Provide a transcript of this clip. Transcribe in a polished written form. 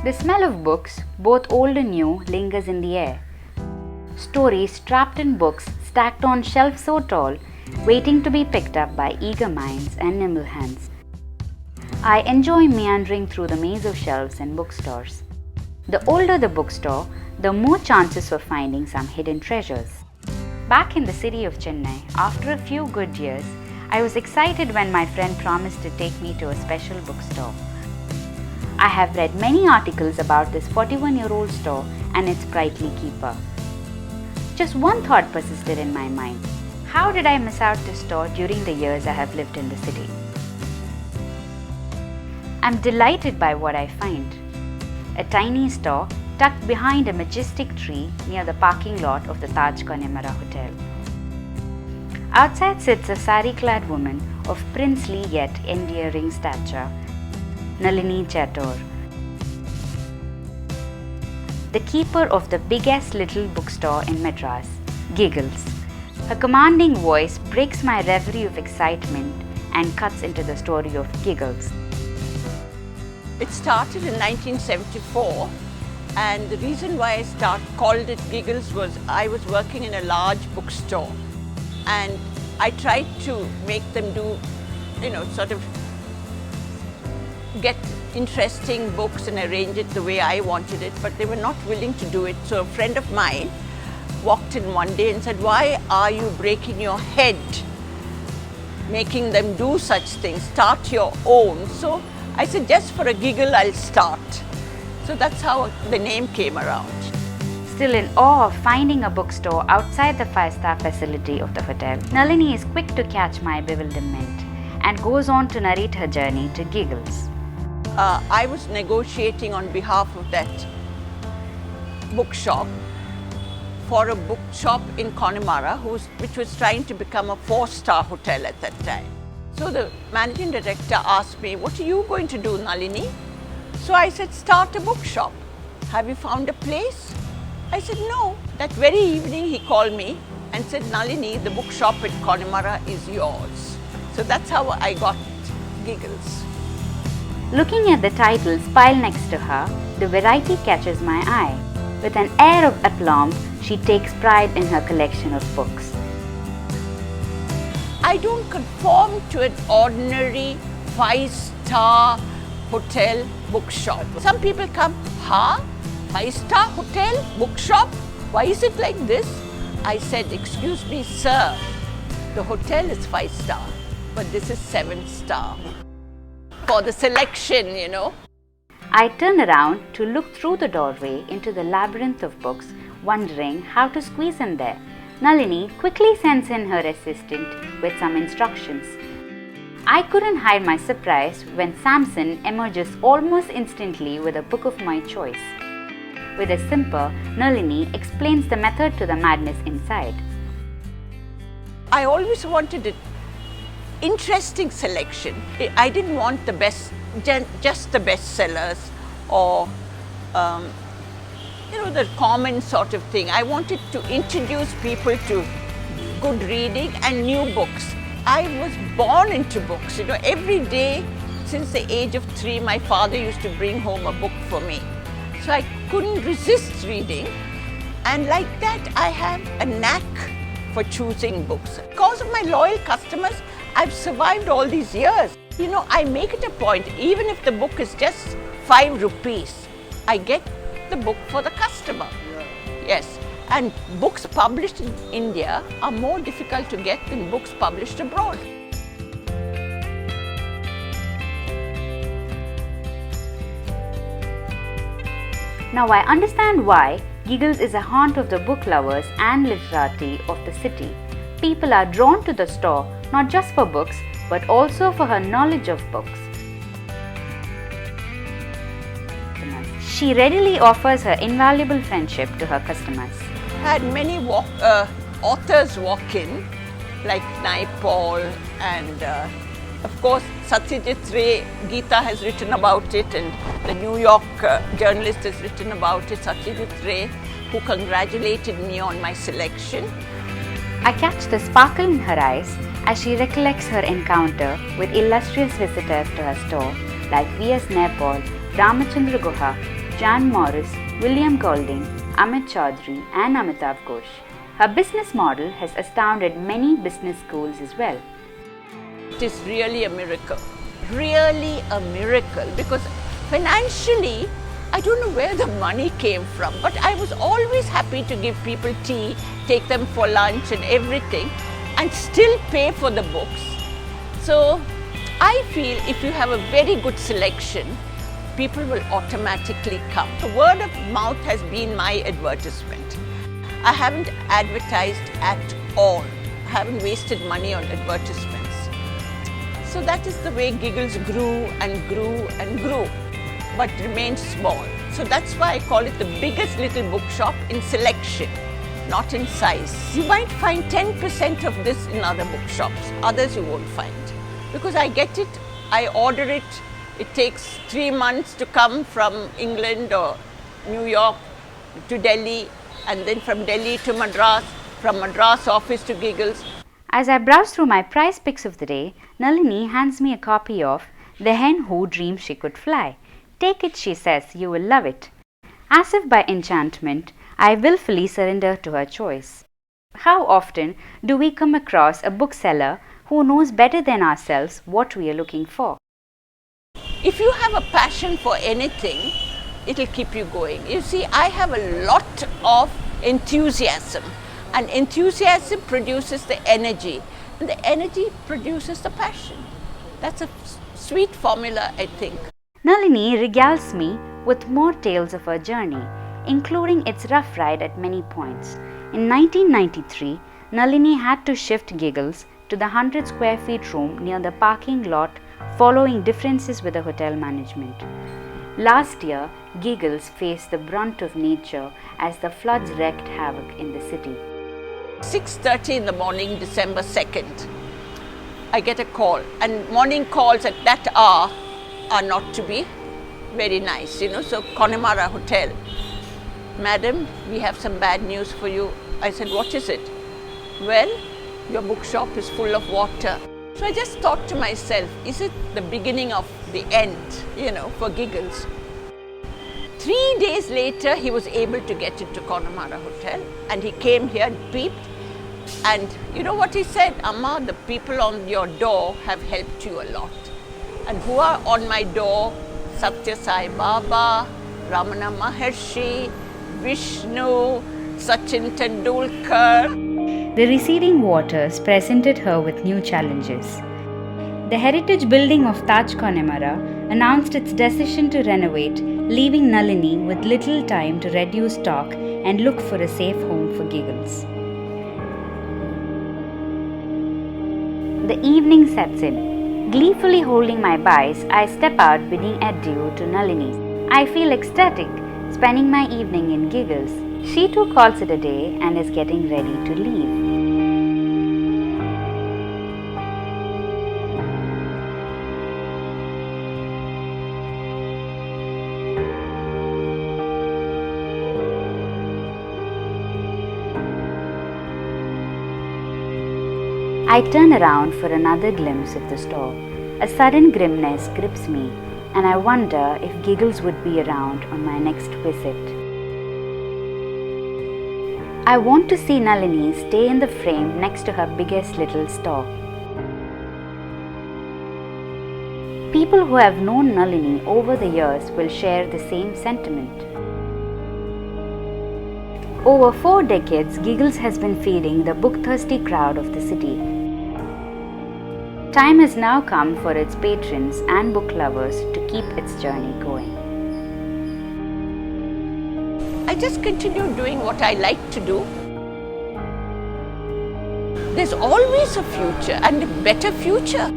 The smell of books, both old and new, lingers in the air. Stories trapped in books stacked on shelves so tall, waiting to be picked up by eager minds and nimble hands. I enjoy meandering through the maze of shelves in bookstores. The older the bookstore, the more chances of finding some hidden treasures. Back in the city of Chennai, after a few good years, I was excited when my friend promised to take me to a special bookstore. I have read many articles about this 41-year-old store and its sprightly keeper. Just one thought persisted in my mind. How did I miss out this store during the years I have lived in the city? I'm delighted by what I find. A tiny store tucked behind a majestic tree near the parking lot of the Taj Connemara Hotel. Outside sits a sari-clad woman of princely yet endearing stature, Nalini Chatur, the keeper of the biggest little bookstore in Madras, Giggles. Her commanding voice breaks my reverie of excitement and cuts into the story of Giggles. It started in 1974, and the reason why I called it Giggles was I was working in a large bookstore, and I tried to make them do, sort of get interesting books and arrange it the way I wanted it, but they were not willing to do it. So a friend of mine walked in one day and said, "Why are you breaking your head making them do such things? Start your own." So I said, just for a giggle, I'll start. So that's how the name came around. Still in awe of finding a bookstore outside the 5-star facility of the hotel, Nalini is quick to catch my bewilderment and goes on to narrate her journey to Giggles. I was negotiating on behalf of that bookshop for a bookshop in Connemara, which was trying to become a 4-star hotel at that time. So the managing director asked me, "What are you going to do, Nalini?" So I said, "Start a bookshop. Have you found a place?" I said, "No." That very evening he called me and said, "Nalini, the bookshop at Connemara is yours." So that's how I got Giggles. Looking at the titles piled next to her, the variety catches my eye. With an air of aplomb, she takes pride in her collection of books. I don't conform to an ordinary 5-star hotel bookshop. Some people come, 5-star hotel bookshop? Why is it like this? I said, "Excuse me, sir, the hotel is 5-star, but this is 7-star. For the selection, I turn around to look through the doorway into the labyrinth of books, wondering how to squeeze in there. Nalini quickly sends in her assistant with some instructions. I couldn't hide my surprise when Samson emerges almost instantly with a book of my choice. With a simper, Nalini explains the method to the madness inside. I always wanted an interesting selection. I didn't want the best, just the bestsellers or the common sort of thing. I wanted to introduce people to good reading and new books. I was born into books. Every day since the age of 3, my father used to bring home a book for me. So I couldn't resist reading. And like that, I have a knack for choosing books. Because of my loyal customers, I've survived all these years. I make it a point, even if the book is just 5 rupees, I get the book for the customer. Yes, and books published in India are more difficult to get than books published abroad. Now I understand why Giggles is a haunt of the book lovers and literati of the city. People are drawn to the store not just for books, but also for her knowledge of books. She readily offers her invaluable friendship to her customers. I had many authors walk in, like Naipaul and of course Satyajit Ray. Geeta has written about it, and the New York journalist has written about it, Satyajit Ray, who congratulated me on my selection. I catch the sparkle in her eyes as she recollects her encounter with illustrious visitors to her store like V.S. Naipaul, Ramachandra Guha, Jan Morris, William Golding, Amit Chaudhary, and Amitav Ghosh. Her business model has astounded many business schools as well. It is really a miracle. Really a miracle, because financially, I don't know where the money came from, but I was always happy to give people tea, take them for lunch and everything, and still pay for the books. So I feel if you have a very good selection, people will automatically come. The word of mouth has been my advertisement. I haven't advertised at all. I haven't wasted money on advertisements. So that is the way Giggles grew and grew and grew, but remained small. So that's why I call it the biggest little bookshop in selection, not in size. You might find 10% of this in other bookshops, others you won't find. Because I get it, I order it, it takes 3 months to come from England or New York to Delhi, and then from Delhi to Madras, from Madras office to Giggles. As I browse through my prize picks of the day, Nalini hands me a copy of The Hen Who Dreamed She Could Fly. Take it, she says, you will love it. As if by enchantment, I willfully surrender to her choice. How often do we come across a bookseller who knows better than ourselves what we are looking for? If you have a passion for anything, it'll keep you going. You see, I have a lot of enthusiasm, and enthusiasm produces the energy, and the energy produces the passion. That's a sweet formula, I think. Nalini regales me with more tales of her journey, including its rough ride at many points. In 1993, Nalini had to shift Giggles to the 100 square feet room near the parking lot following differences with the hotel management. Last year, Giggles faced the brunt of nature as the floods wreaked havoc in the city. 6:30 in the morning, December 2nd, I get a call, and morning calls at that hour are not to be very nice, So Connemara Hotel, madam, we have some bad news for you. I said, what is it? Well, your bookshop is full of water. So I just thought to myself, is it the beginning of the end, for Giggles? 3 days later, he was able to get into Connemara Hotel, and he came here, peeped, and you know what he said? Amma, the people on your door have helped you a lot. And who are on my door? Satya Sai Baba, Ramana Maharshi, Vishnu, Sachin Tendulkar. The receding waters presented her with new challenges. The heritage building of Taj Connemara announced its decision to renovate, leaving Nalini with little time to reduce stock and look for a safe home for Giggles. The evening sets in. Gleefully holding my buys, I step out bidding adieu to Nalini. I feel ecstatic, spending my evening in Giggles. She too calls it a day and is getting ready to leave. I turn around for another glimpse of the store. A sudden grimness grips me, and I wonder if Giggles would be around on my next visit. I want to see Nalini stay in the frame next to her biggest little store. People who have known Nalini over the years will share the same sentiment. Over 4 decades, Giggles has been feeding the book-thirsty crowd of the city. Time has now come for its patrons and book lovers to keep its journey going. I just continue doing what I like to do. There's always a future, and a better future.